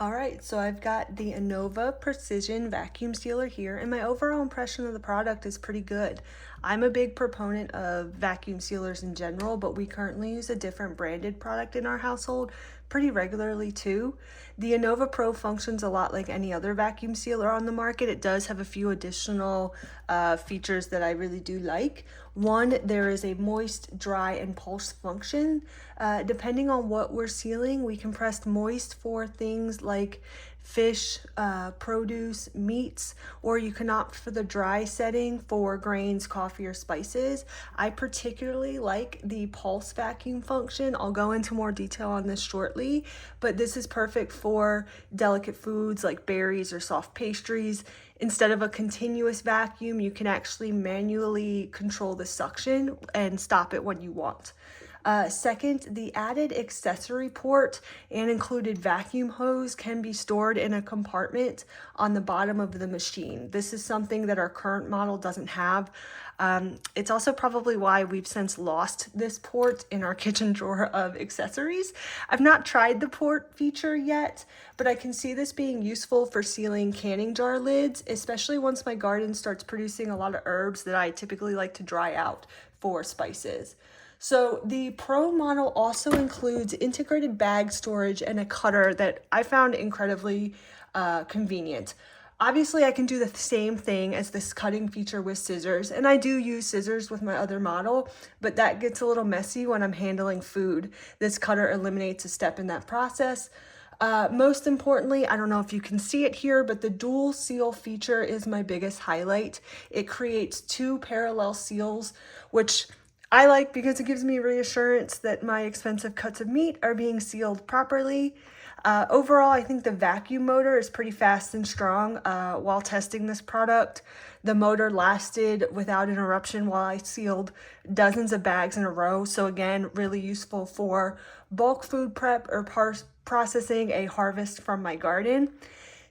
All right, so I've got the Anova Precision Vacuum Sealer here, and my overall impression of the product is pretty good. I'm a big proponent of vacuum sealers in general, but we currently use a different branded product in our household pretty regularly too. The Anova Pro functions a lot like any other vacuum sealer on the market. It does have a few additional features that I really do like. One, there is a moist, dry, and pulse function. Depending on what we're sealing, we can press moist for things like fish, produce, meats, or you can opt for the dry setting for grains, coffee, or spices. I particularly like the pulse vacuum function. I'll go into more detail on this shortly, but this is perfect for delicate foods like berries or soft pastries. Instead of a continuous vacuum, you can actually manually control the suction and stop it when you want. Second, the added accessory port and included vacuum hose can be stored in a compartment on the bottom of the machine. This is something that our current model doesn't have. It's also probably why we've since lost this port in our kitchen drawer of accessories. I've not tried the port feature yet, but I can see this being useful for sealing canning jar lids, especially once my garden starts producing a lot of herbs that I typically like to dry out for spices. So the Pro model also includes integrated bag storage and a cutter that I found incredibly convenient. Obviously, I can do the same thing as this cutting feature with scissors, and I do use scissors with my other model, but that gets a little messy when I'm handling food. This cutter eliminates a step in that process. Most importantly, I don't know if you can see it here, but the dual seal feature is my biggest highlight. It creates two parallel seals, which I like because it gives me reassurance that my expensive cuts of meat are being sealed properly. Overall, I think the vacuum motor is pretty fast and strong. While testing this product, the motor lasted without interruption while I sealed dozens of bags in a row. So again, really useful for bulk food prep or processing a harvest from my garden.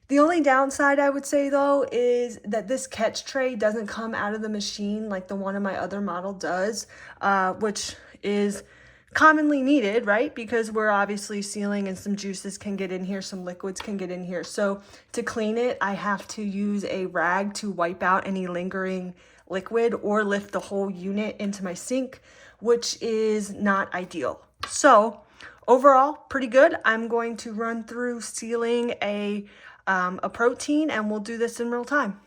The only downside I would say though is that this catch tray doesn't come out of the machine like the one in my other model does, which is commonly needed, right? Because we're obviously sealing and some juices can get in here, some liquids can get in here. So to clean it, I have to use a rag to wipe out any lingering liquid or lift the whole unit into my sink, which is not ideal. So overall, pretty good. I'm going to run through sealing a protein and we'll do this in real time.